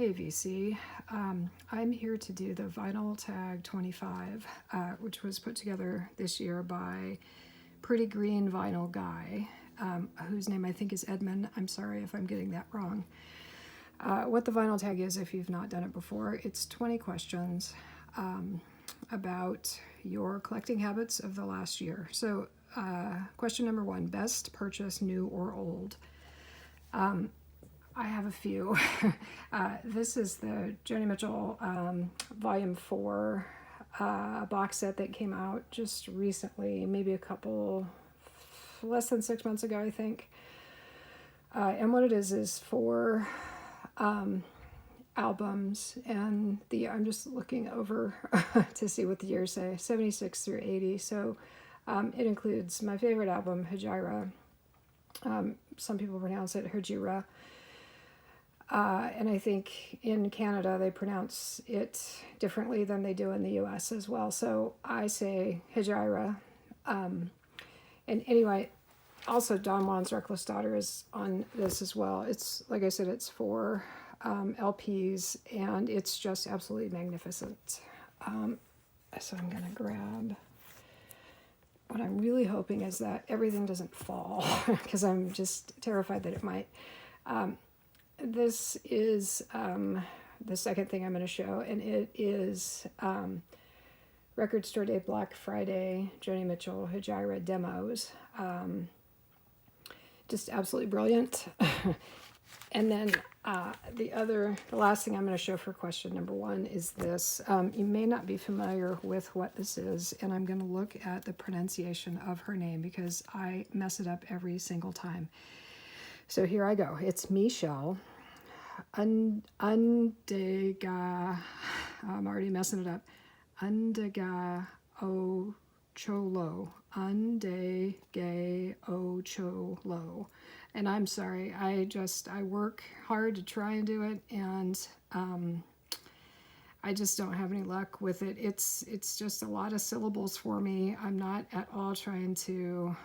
Hey VC, I'm here to do the Vinyl Tag 25, which was put together this year by Pretty Green Vinyl Guy, whose name I think is Edmund. I'm sorry if I'm getting that wrong. What the Vinyl Tag is, if you've not done it before, it's 20 questions about your collecting habits of the last year. So question number 1, best purchase, new or old? I have a few. This is the Joni Mitchell Volume 4 box set that came out just recently, maybe less than 6 months ago, I think. And what it is 4 albums, and I'm just looking over to see what the years say, 76 through 80. So it includes my favorite album, Hejira. Some people pronounce it Hejira. And I think in Canada they pronounce it differently than they do in the US as well. So I say Hejira. And anyway, also Don Juan's Reckless Daughter is on this as well. It's, like I said, it's 4 LPs, and it's just absolutely magnificent. So I'm going to grab... What I'm really hoping is that everything doesn't fall, because I'm just terrified that it might. This is the second thing I'm going to show, and it is Record Store Day Black Friday Joni Mitchell Hejira demos. Just absolutely brilliant. And then the last thing I'm going to show for question number 1 is this. You may not be familiar with what this is, and I'm going to look at the pronunciation of her name because I mess it up every single time. So here I go. It's Michelle Undega. I'm already messing it up. Undega Ocholo. Undege Ocholo. And I'm sorry. I work hard to try and do it, and I just don't have any luck with it. It's just a lot of syllables for me. I'm not at all trying to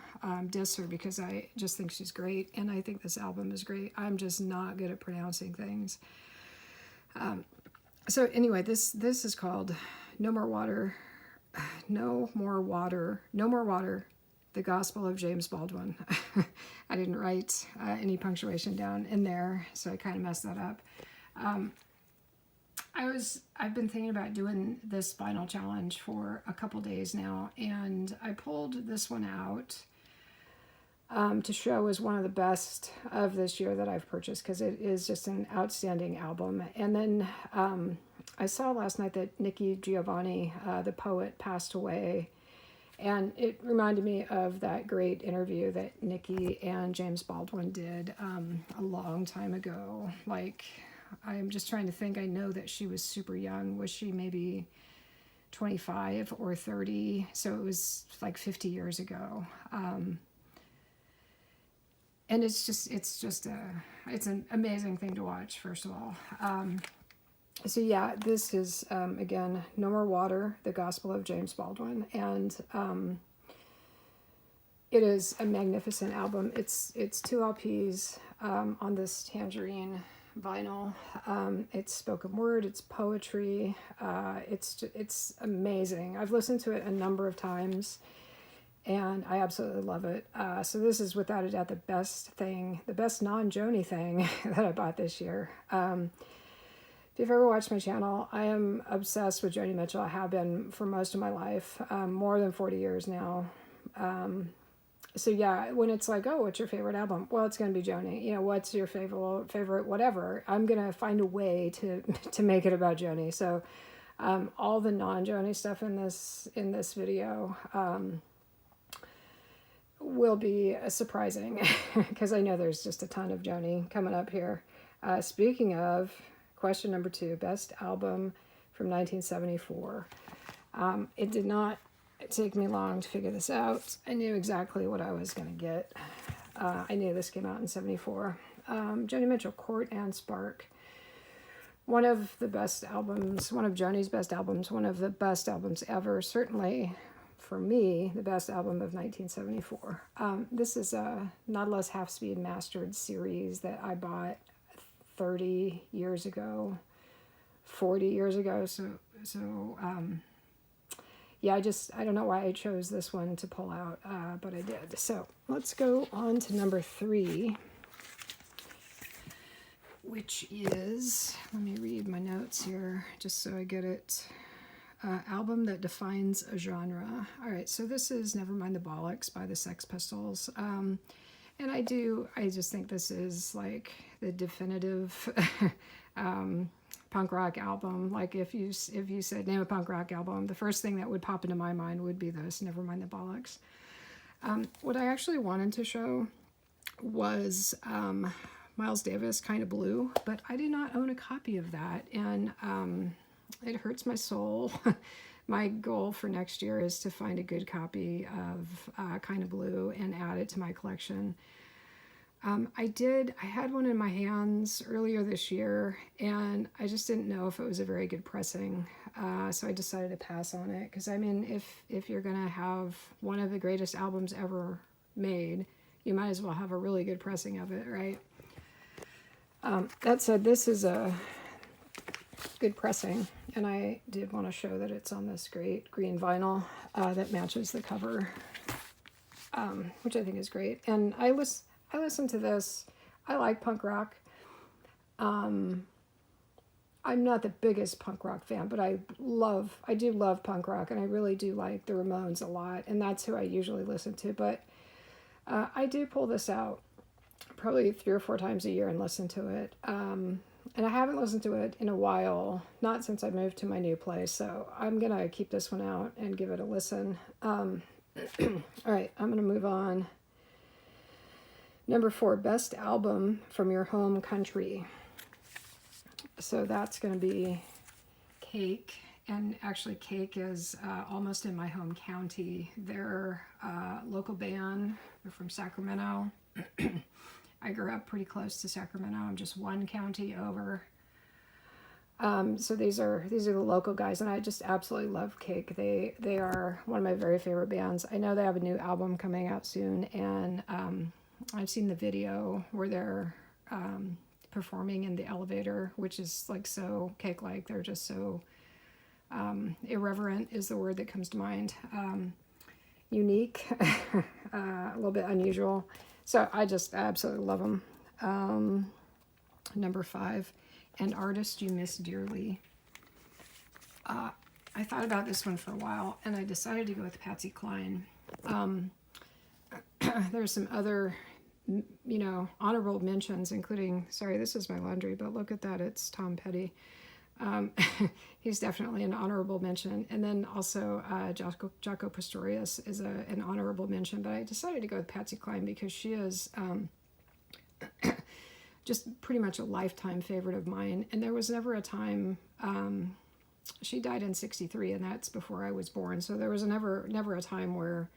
diss her, because I just think she's great, and I think this album is great. I'm just not good at pronouncing things. So anyway, this is called No More Water, The Gospel of James Baldwin. I didn't write any punctuation down in there, so I kind of messed that up. I've been thinking about doing this vinyl challenge for a couple days now, and I pulled this one out to show as one of the best of this year that I've purchased, because it is just an outstanding album. And then I saw last night that Nikki Giovanni, the poet, passed away, and it reminded me of that great interview that Nikki and James Baldwin did a long time ago. Like, I'm just trying to think. I know that she was super young. Was she maybe 25 or 30? So it was like 50 years ago. And it's an amazing thing to watch, first of all. So yeah, this is, again, No More Water, The Gospel of James Baldwin. And it is a magnificent album. It's 2 LPs on this tangerine vinyl. It's spoken word, it's poetry. It's amazing. I've listened to it a number of times, and I absolutely love it. So this is without a doubt the best non-Joni thing that I bought this year. If you've ever watched my channel, I am obsessed with Joni Mitchell. I have been for most of my life, more than 40 years now. So yeah, when it's like, oh, what's your favorite album? Well, it's going to be Joni. You know, what's your favorite whatever? I'm going to find a way to make it about Joni. So all the non-Joni stuff in this video will be surprising, because I know there's just a ton of Joni coming up here. Speaking of, question number 2, best album from 1974. It did not take me long to figure this out. I knew exactly what I was going to get. I knew this came out in 74. Joni Mitchell, Court and Spark. One of the best albums, one of Joni's best albums, one of the best albums ever. Certainly, for me, the best album of 1974. This is a Nautilus Half Speed Mastered series that I bought 30 years ago, 40 years ago. Yeah, I don't know why I chose this one to pull out, but I did. So let's go on to number 3, which is, let me read my notes here just so I get it. Album that defines a genre. All right, so this is Nevermind the Bollocks by the Sex Pistols. And I just think this is like the definitive punk rock album. Like if you said name a punk rock album, the first thing that would pop into my mind would be this, Nevermind the Bollocks. What I actually wanted to show was Miles Davis, Kinda Blue, but I did not own a copy of that, and it hurts my soul. My goal for next year is to find a good copy of Kinda Blue and add it to my collection. I had one in my hands earlier this year, and I just didn't know if it was a very good pressing, so I decided to pass on it, because I mean, if you're gonna have one of the greatest albums ever made, you might as well have a really good pressing of it, right? That said, this is a good pressing, and I did want to show that it's on this great green vinyl that matches the cover, which I think is great. And I listen to this. I like punk rock. I'm not the biggest punk rock fan, but I do love punk rock, and I really do like the Ramones a lot, and that's who I usually listen to. But I do pull this out probably 3 or 4 times a year and listen to it. And I haven't listened to it in a while, not since I moved to my new place. So I'm going to keep this one out and give it a listen. All right, I'm going to move on. Number 4, best album from your home country. So that's going to be Cake. And actually Cake is almost in my home county. They're a local band. They're from Sacramento. I grew up pretty close to Sacramento. I'm just one county over. So these are the local guys, and I just absolutely love Cake. They are one of my very favorite bands. I know they have a new album coming out soon, and I've seen the video where they're performing in the elevator, which is like so Cake-like. They're just so irreverent is the word that comes to mind. Unique, a little bit unusual. So I just absolutely love them. Number 5, An Artist You Miss Dearly. I thought about this one for a while, and I decided to go with Patsy Cline. There's some other, honorable mentions, including, sorry, this is my laundry, but look at that, it's Tom Petty. He's definitely an honorable mention. And then also Jaco Pastorius is an honorable mention, but I decided to go with Patsy Cline because she is just pretty much a lifetime favorite of mine. And there was never a time, she died in 1963, and that's before I was born. So there was never a time where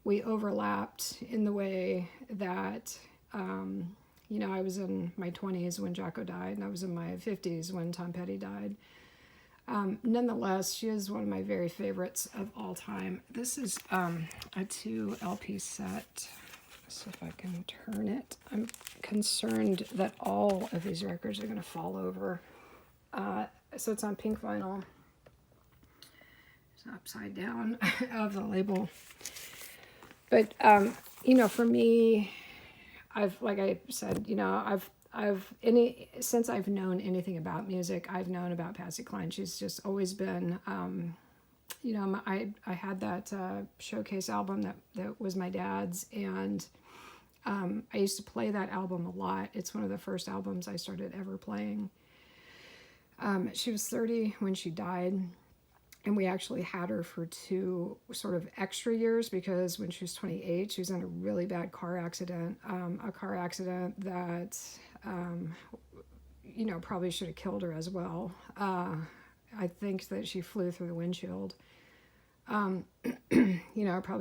we overlapped in the way that, I was in my 20s when Jaco died, and I was in my 50s when Tom Petty died. Nonetheless, she is one of my very favorites of all time. This is a 2 LP set. So if I can turn it. I'm concerned that all of these records are going to fall over. So it's on pink vinyl. It's upside down of the label. But, for me, like I said, since I've known anything about music, I've known about Patsy Cline. She's just always been, I had that Showcase album that was my dad's, and I used to play that album a lot. It's one of the first albums I started ever playing. She was 30 when she died. And we actually had her for 2 sort of extra years, because when she was 28, she was in a really bad car accident, a car accident that, probably should have killed her as well. I think that she flew through the windshield. Probably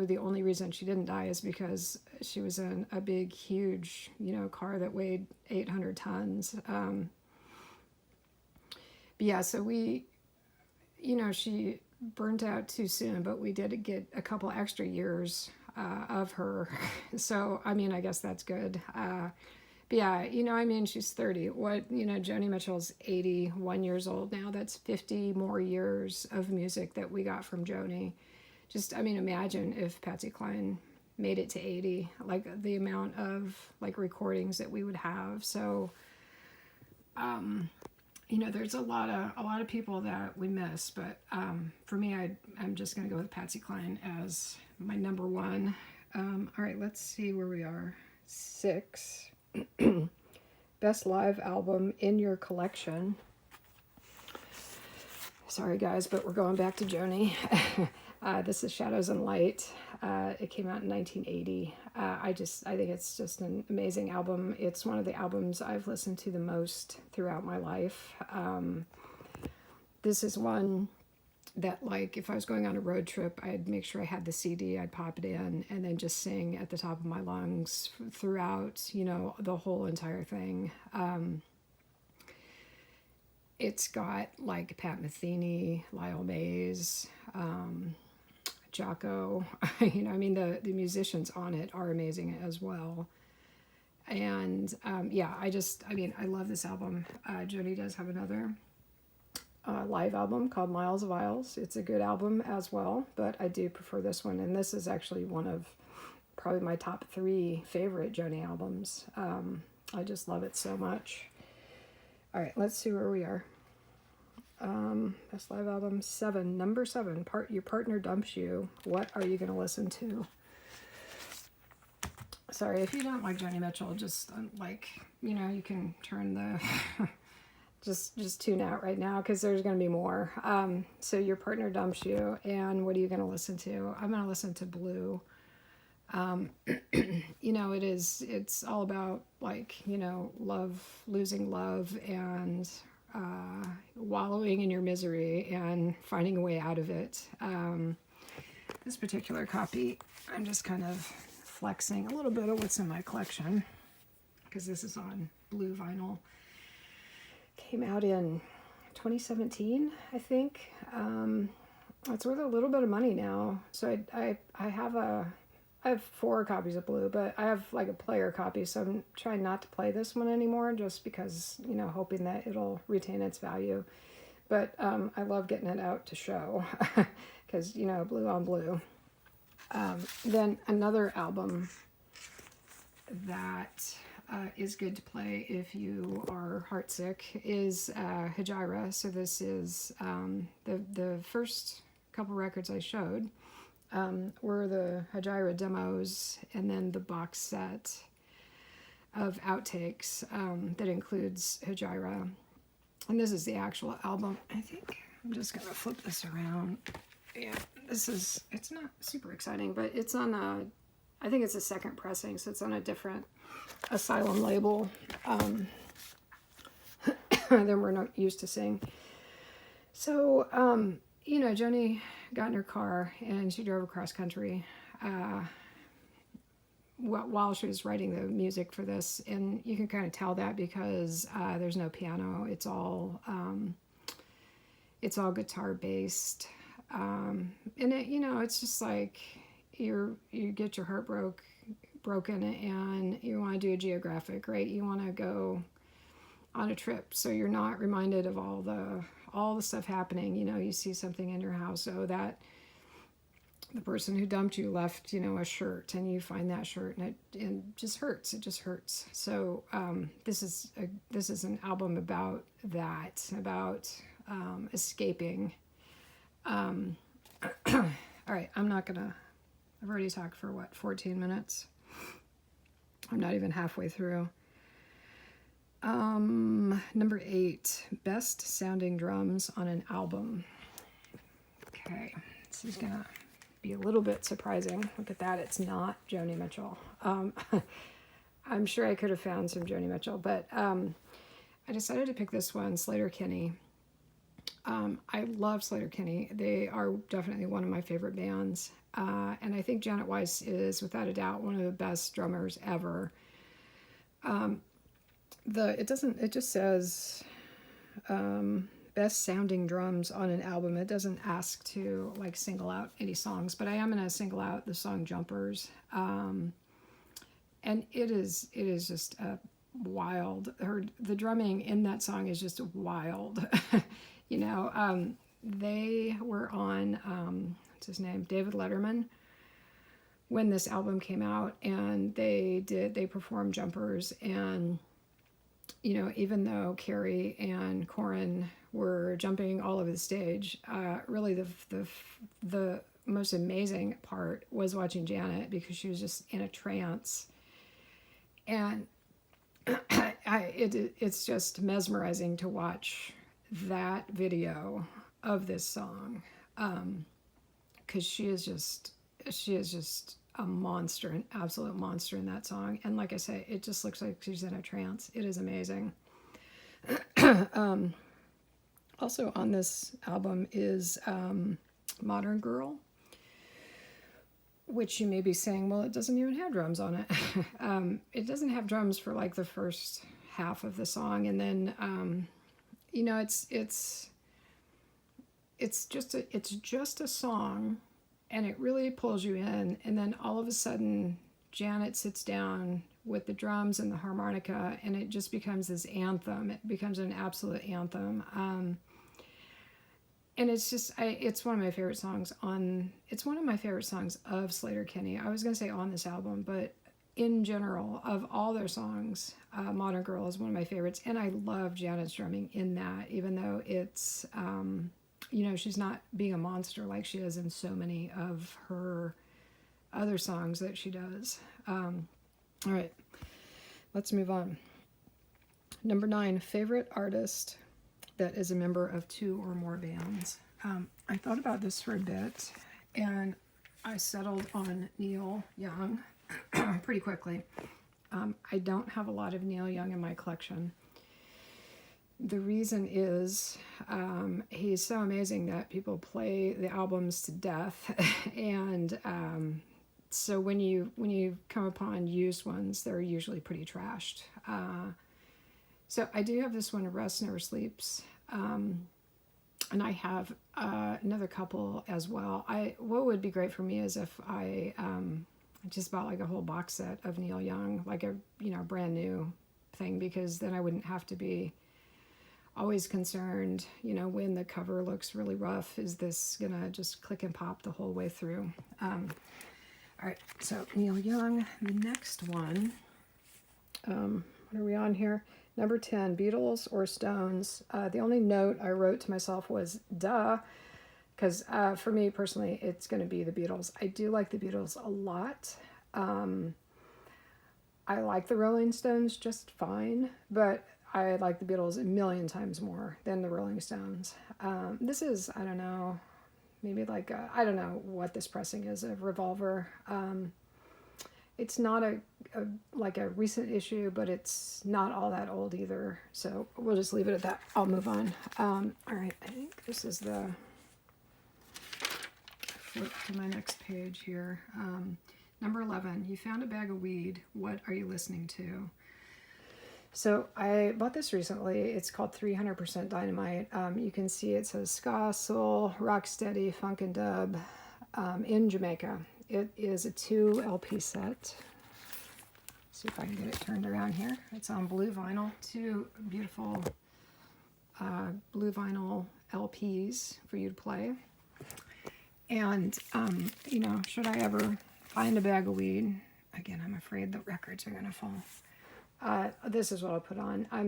the only reason she didn't die is because she was in a big, huge, car that weighed 800 tons. But yeah, so she burnt out too soon, but we did get a couple extra years of her. So, I guess that's good. Yeah, you know, I mean, she's 30. What, you know, Joni Mitchell's 81 years old now. That's 50 more years of music that we got from Joni. Just, I mean, imagine if Patsy Cline made it to 80, like the amount of like recordings that we would have. So, you know, there's a lot of people that we miss, but for me, I'm just gonna go with Patsy Cline as my number one. All right, let's see where we are. 6. Best live album in your collection. Sorry guys, but we're going back to Joni. This is Shadows and Light. It came out in 1980. I think it's just an amazing album. It's one of the albums I've listened to the most throughout my life. This is one that, like, if I was going on a road trip, I'd make sure I had the CD, I'd pop it in, and then just sing at the top of my lungs throughout, you know, the whole entire thing. It's got, like, Pat Metheny, Lyle Mays, Jocko, you know, I mean, the musicians on it are amazing as well. And, yeah, I love this album. Joni does have another live album called Miles of Aisles. It's a good album as well, but I do prefer this one, and this is actually one of probably my top 3 favorite Joni albums. I just love it so much. All right, let's see where we are. Best live album 7, number 7. Your partner dumps you. What are you gonna listen to? Sorry if you don't like Joni Mitchell. Just like, you know, you can turn the just tune out right now because there's going to be more. So your partner dumps you, and what are you going to listen to? I'm going to listen to Blue. You know, it's all about, like, you know, love, losing love, and wallowing in your misery and finding a way out of it. This particular copy, I'm just kind of flexing a little bit of what's in my collection because this is on blue vinyl. Came out in 2017, I think. It's worth a little bit of money now. So I have 4 copies of Blue, but I have like a player copy, so I'm trying not to play this one anymore just because, you know, hoping that it'll retain its value. But I love getting it out to show because, you know, blue on blue. Then another album that is good to play if you are heartsick is Hejira. So this is the first couple records I showed were the Hejira demos, and then the box set of outtakes that includes Hejira. And this is the actual album. I think I'm just gonna flip this around. Yeah, it's not super exciting, but it's on I think it's a second pressing, so it's on a different Asylum label than we're not used to seeing. So, you know, Joni got in her car and she drove across country while she was writing the music for this, and you can kind of tell that because there's no piano. It's all guitar based, and it, you know, it's just like you get your heart broken and you want to do a geographic, right? You want to go on a trip, so you're not reminded of all the stuff happening. You know, you see something in your house, that the person who dumped you left, you know, a shirt, and you find that shirt, and it just hurts. It just hurts. So this is an album about that, about escaping. All right, I've already talked for 14 minutes. I'm not even halfway through. Number 8, best sounding drums on an album. Okay, this is gonna be a little bit surprising. Look at that, it's not Joni Mitchell. I'm sure I could have found some Joni Mitchell, but I decided to pick this one, Sleater-Kinney. I love Sleater-Kinney. They are definitely one of my favorite bands. And I think Janet Weiss is, without a doubt, one of the best drummers ever. It just says best sounding drums on an album. It doesn't ask to like single out any songs, but I am going to single out the song Jumpers. And it is just wild. The drumming in that song is just wild. You know, they were on, what's his name, David Letterman, when this album came out, and they performed Jumpers, and you know, even though Carrie and Corin were jumping all over the stage, really the most amazing part was watching Janet, because she was just in a trance, and it's just mesmerizing to watch that video of this song, because she is just a monster, an absolute monster in that song. And like I say, it just looks like she's in a trance. It is amazing. Also on this album is Modern Girl, which you may be saying, well, it doesn't even have drums on it. It doesn't have drums for like the first half of the song, and then you know, it's just a song, and it really pulls you in, and then all of a sudden Janet sits down with the drums and the harmonica, and it just becomes this anthem. It becomes an absolute anthem. And it's just, it's one of my favorite songs it's one of my favorite songs of Sleater-Kinney. I was going to say on this album, but in general, of all their songs, Modern Girl is one of my favorites. And I love Janet's drumming in that, even though it's, you know, she's not being a monster like she is in so many of her other songs that she does. All right, let's move on. Number 9, favorite artist that is a member of 2 or more bands. I thought about this for a bit, and I settled on Neil Young pretty quickly. I don't have a lot of Neil Young in my collection. The reason is he's so amazing that people play the albums to death, and so when you come upon used ones, they're usually pretty trashed. So I do have this one, Rest Never Sleeps, and I have another couple as well. What would be great for me is if I just bought like a whole box set of Neil Young, like a brand new thing, because then I wouldn't have to be always concerned, when the cover looks really rough, is this gonna just click and pop the whole way through? All right, so Neil Young. The next one, what are we on here? Number 10, Beatles or Stones. The only note I wrote to myself was, duh, because for me personally, it's going to be the Beatles. I do like the Beatles a lot. I like the Rolling Stones just fine, but I like the Beatles a million times more than the Rolling Stones. This is, I don't know, maybe like, I don't know what this pressing is of Revolver. It's not a recent issue, but it's not all that old either. So we'll just leave it at that. I'll move on. All right, I think this is the, flip to my next page here. Number 11, you found a bag of weed. What are you listening to? So I bought this recently. It's called 300% Dynamite. You can see it says ska, soul, rocksteady, funk and dub in Jamaica. It is a 2 LP set. See if I can get it turned around here. It's on blue vinyl, 2 beautiful blue vinyl LPs for you to play. And, should I ever find a bag of weed, again, I'm afraid the records are going to fall. This is what I'll put on. I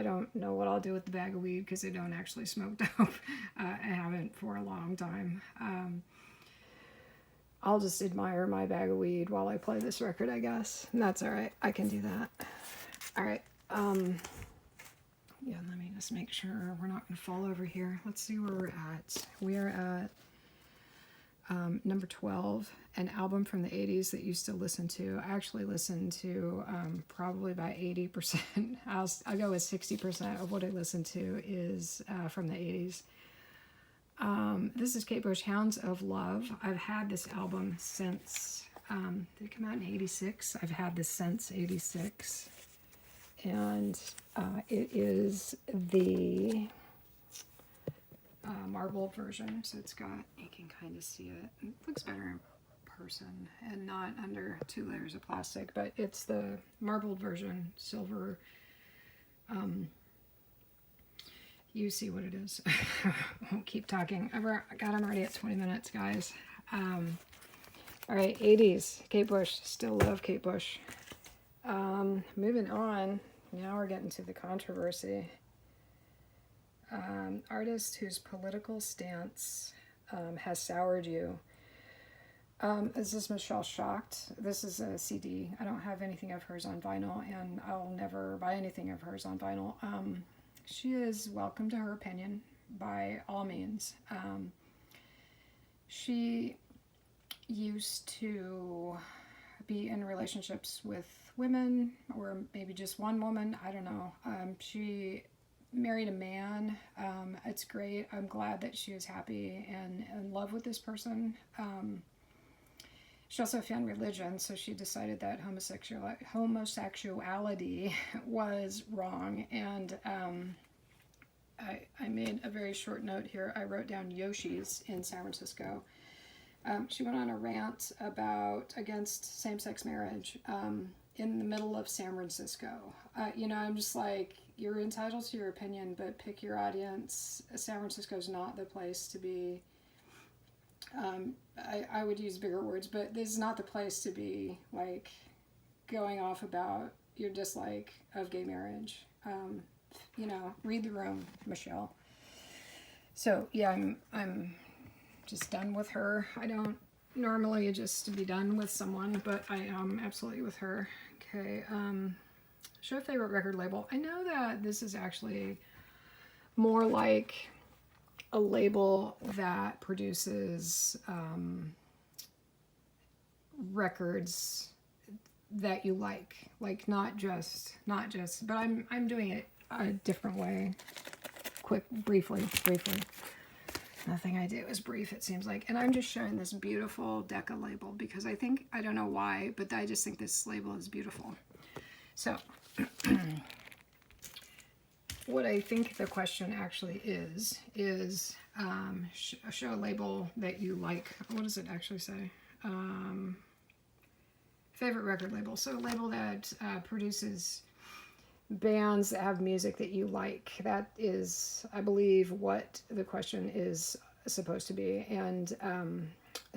don't know what I'll do with the bag of weed because I don't actually smoke dope. I haven't for a long time. I'll just admire my bag of weed while I play this record, I guess. And that's all right. I can do that. All right. Yeah, let me just make sure we're not going to fall over here. Let's see where we're at. We are at number 12, an album from the 80s that you still listen to. I actually listen to probably about 80%. I'll go with 60% of what I listen to is from the 80s. This is Kate Bush, Hounds of Love. I've had this album since, did it come out in 86? I've had this since 86. And it is the marble version, so it's got, you can kind of see it. It looks better in person and not under 2 layers of plastic, but it's the marbled version, silver. You see what it is. I won't keep talking. I'm already at 20 minutes, guys. All right, 80s, Kate Bush. Still love Kate Bush. Moving on. Now we're getting to the controversy. Artist whose political stance has soured you. This is Michelle Shocked. This is a CD. I don't have anything of hers on vinyl, and I'll never buy anything of hers on vinyl. She is welcome to her opinion by all means. She used to be in relationships with women, or maybe just one woman. I don't know. She married a man. It's great. I'm glad that she is happy and in love with this person. She also found religion, so she decided that homosexuality was wrong. And I made a very short note here. I wrote down Yoshi's in San Francisco. She went on a rant against same-sex marriage in the middle of San Francisco. I'm just like, you're entitled to your opinion, but pick your audience. San Francisco's not the place to be. I would use bigger words, but this is not the place to be like going off about your dislike of gay marriage. Read the room, Michelle. So yeah, I'm just done with her. I don't normally just be done with someone, but I am absolutely with her. Okay, show a favorite record label. I know that this is actually more like a label that produces records that you like not just, but I'm doing it a different way. Briefly. Nothing I do is brief, it seems like. And I'm just showing this beautiful Decca label because I don't know why, but I just think this label is beautiful. So, what I think the question actually is show a label that you like. What does it actually say? Favorite record label. So a label that produces bands that have music that you like. That is, I believe, what the question is supposed to be. And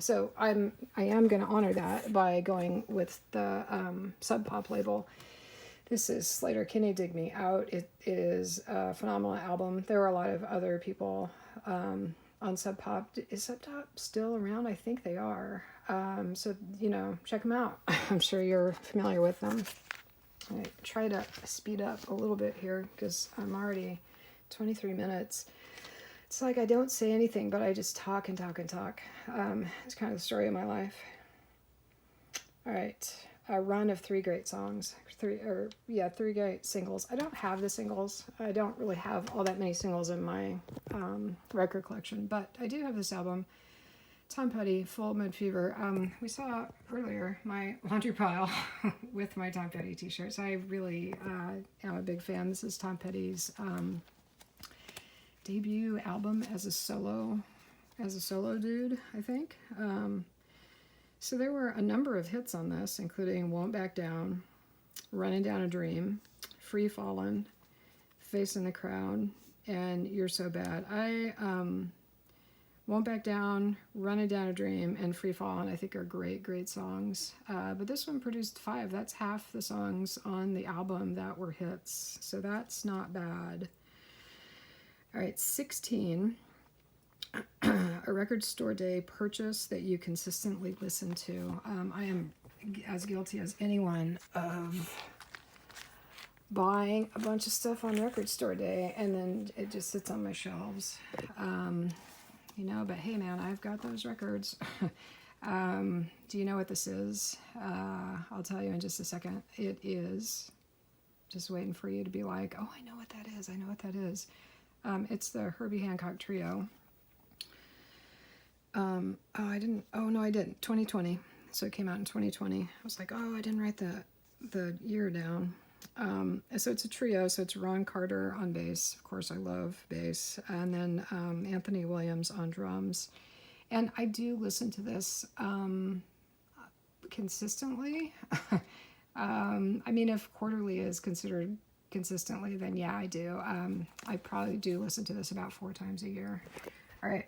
so I am going to honor that by going with the Sub Pop label. This is Slater Kinney, Dig Me Out. It is a phenomenal album. There are a lot of other people on Sub Pop. Is Sub Pop still around? I think they are. So, check them out. I'm sure you're familiar with them. I try to speed up a little bit here because I'm already 23 minutes. It's like I don't say anything, but I just talk and talk and talk. It's kind of the story of my life. All right. A run of 3 great songs. 3 great singles. I don't have the singles. I don't really have all that many singles in my record collection, but I do have this album, Tom Petty, Full Mood Fever. We saw earlier my laundry pile with my Tom Petty t-shirts. I really am a big fan. This is Tom Petty's debut album as a solo dude, I think. So there were a number of hits on this, including Won't Back Down, Running Down a Dream, Free Fallin', Face in the Crowd, and You're So Bad. Won't Back Down, Running Down a Dream, and Free Fallin', I think are great songs. But this one produced 5. That's half the songs on the album that were hits. So that's not bad. All right, 16. A record store day purchase that you consistently listen to. I am as guilty as anyone of buying a bunch of stuff on record store day and then it just sits on my shelves. But hey man, I've got those records. Do you know what this is? I'll tell you in just a second. It is, just waiting for you to be like, oh, I know what that is. It's the Herbie Hancock Trio. I didn't. 2020. So it came out in 2020. I was like, oh, I didn't write the year down. So it's a trio. So it's Ron Carter on bass. Of course, I love bass. And then Anthony Williams on drums. And I do listen to this consistently. I mean, if quarterly is considered consistently, then yeah, I do. I probably do listen to this about 4 times a year. All right.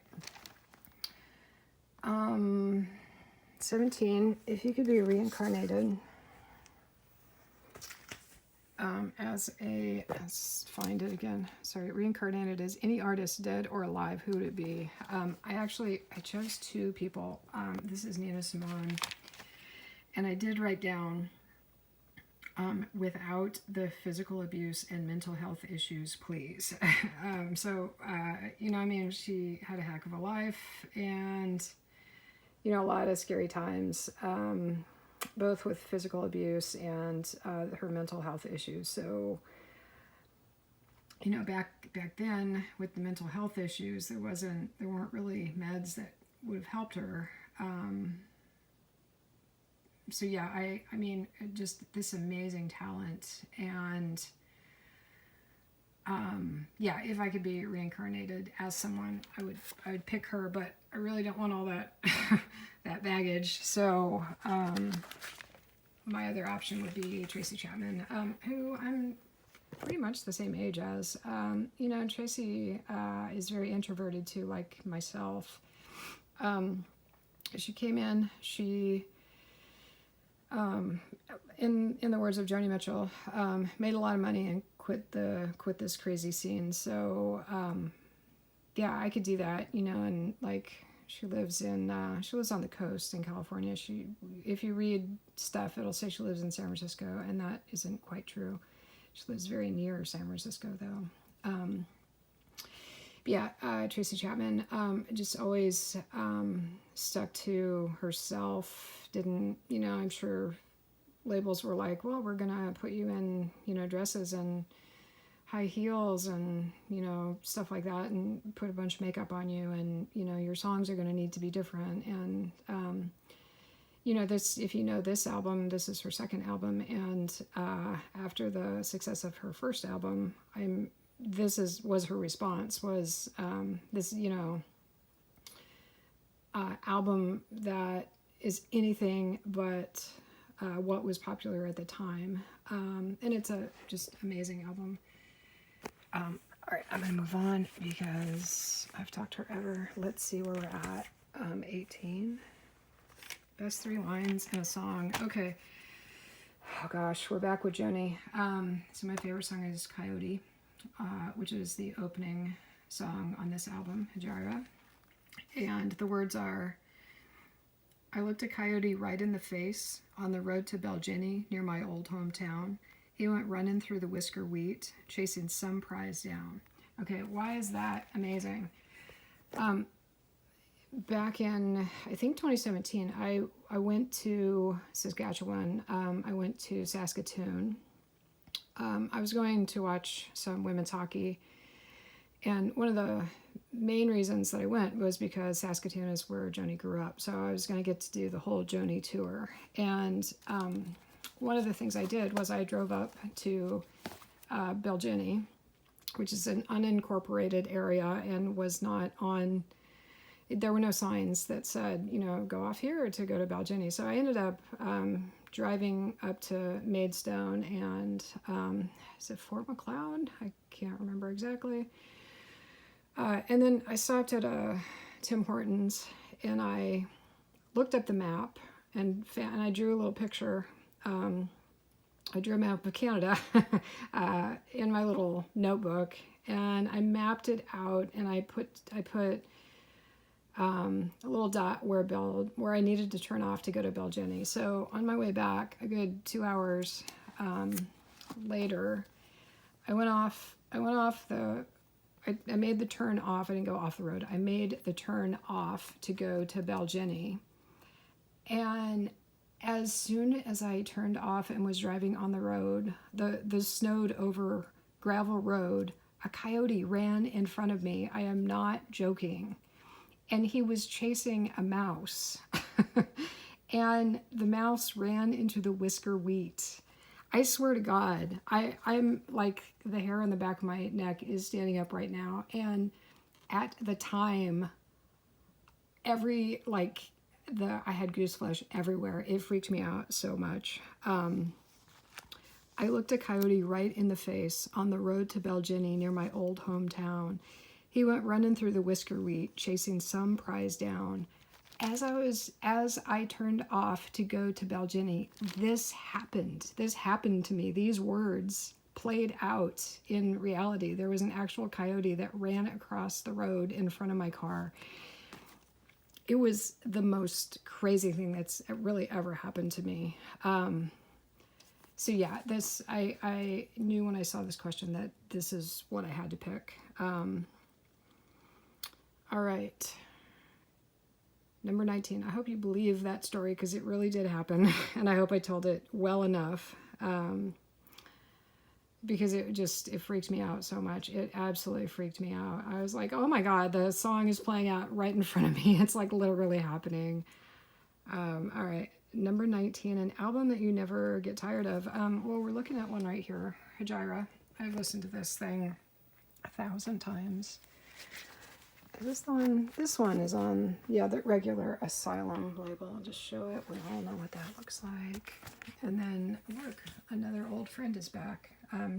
17, if you could be reincarnated let's find it again. Sorry, reincarnated as any artist, dead or alive, who would it be? I chose 2 people. This is Nina Simone. And I did write down without the physical abuse and mental health issues, please. You know, I mean, she had a heck of a life and, you know, a lot of scary times, both with physical abuse and her mental health issues. So, you know, back then with the mental health issues, there weren't really meds that would have helped her. So yeah, I mean, just this amazing talent. And yeah, if I could be reincarnated as someone, I would pick her, but I really don't want all that that baggage. So my other option would be Tracy Chapman, who I'm pretty much the same age as. You know, Tracy is very introverted too, like myself. She came in, she in the words of Joni Mitchell, made a lot of money and quit this crazy scene. So yeah, I could do that, you know. And like, she lives on the coast in California. If you read stuff, it'll say she lives in San Francisco, and that isn't quite true. She lives very near San Francisco though. Yeah, Tracy Chapman just always stuck to herself. Didn't, you know, I'm sure labels were like, well, we're gonna put you in, you know, dresses and high heels and, you know, stuff like that, and put a bunch of makeup on you, and, you know, your songs are gonna need to be different. And you know, if you know this album, this is her second album, and after the success of her first album, was her response, was this, you know, album that is anything but what was popular at the time. And it's a just amazing album. All right, I'm gonna move on because I've talked forever. Let's see where we're at. 18. Best 3 lines in a song. Okay. Oh gosh, we're back with Joni. So my favorite song is Coyote, which is the opening song on this album, Hijira. And the words are, I looked a coyote right in the face on the road to Belgeni near my old hometown. He went running through the whisker wheat, chasing some prize down. Okay, why is that amazing? Back in, I think 2017, I went to Saskatchewan. I went to Saskatoon. I was going to watch some women's hockey, and one of the main reasons that I went was because Saskatoon is where Joni grew up. So I was going to get to do the whole Joni tour. And one of the things I did was I drove up to Belgeni, which is an unincorporated area and was not on, there were no signs that said, you know, go off here to go to Belgeni. So I ended up driving up to Maidstone and, is it Fort Macleod? I can't remember exactly. And then I stopped at Tim Hortons, and I looked up the map, and I drew a little picture. I drew a map of Canada in my little notebook, and I mapped it out, and I put a little dot where I needed to turn off to go to Belgeni. So on my way back, a good 2 hours later, I made the turn off. I didn't go off the road. I made the turn off to go to Belgeni. And as soon as I turned off and was driving on the road, the snowed over gravel road, a coyote ran in front of me. I am not joking. And he was chasing a mouse. And the mouse ran into the whisker wheat. I swear to God, I'm like, the hair on the back of my neck is standing up right now. And at the time, every, like, I had goose flesh everywhere. It freaked me out so much. I looked a coyote right in the face on the road to Belginny near my old hometown. He went running through the whisker wheat, chasing some prize down. As I turned off to go to Belginny, this happened. This happened to me. These words played out in reality. There was an actual coyote that ran across the road in front of my car. It was the most crazy thing that's really ever happened to me. So yeah, I knew when I saw this question that this is what I had to pick. All right. Number 19. I hope you believe that story because it really did happen. And I hope I told it well enough. Because it freaked me out so much. It absolutely freaked me out. I was like, oh my God, the song is playing out right in front of me. It's like literally happening. All right. Number 19, an album that you never get tired of. Well, we're looking at one right here, Hejira. I've listened to this thing 1,000 times. Is this one is on, yeah, the regular Asylum label. I'll just show it. We all know what that looks like. And then, look, another old friend is back.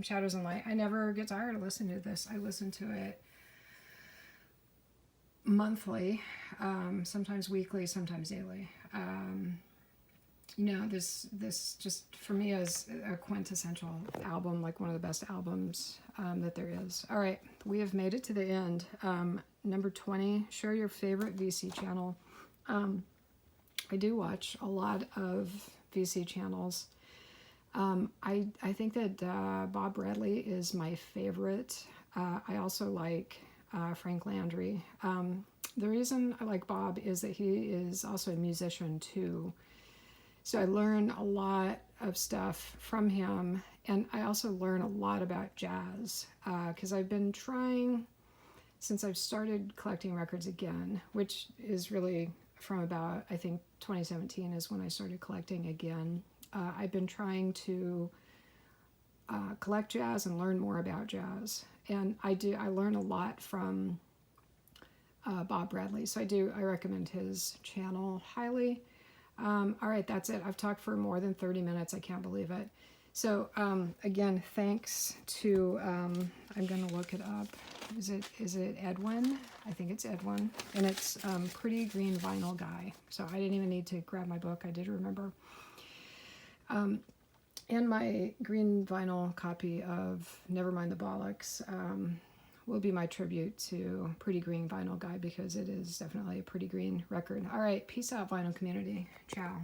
Shadows and Light. I never get tired of listening to this. I listen to it monthly, sometimes weekly, sometimes daily. This just for me is a quintessential album, like one of the best albums that there is. All right, we have made it to the end. Number 20, share your favorite VC channel. I do watch a lot of VC channels. I think that Bob Bradley is my favorite. I also like Frank Landry. The reason I like Bob is that he is also a musician too. So I learn a lot of stuff from him, and I also learn a lot about jazz because I've been trying since I've started collecting records again, which is really from about, I think 2017 is when I started collecting again. I've been trying to collect jazz and learn more about jazz, and I learn a lot from Bob Bradley, so I recommend his channel highly. All right, that's it. I've talked for more than 30 minutes. I can't believe it. So again, thanks to, I'm going to look it up. Is it Edwin? I think it's Edwin. And it's Pretty Green Vinyl Guy. So I didn't even need to grab my book. I did remember. And my green vinyl copy of Nevermind the Bollocks will be my tribute to Pretty Green Vinyl Guy because it is definitely a pretty green record. All right, peace out, vinyl community. Ciao.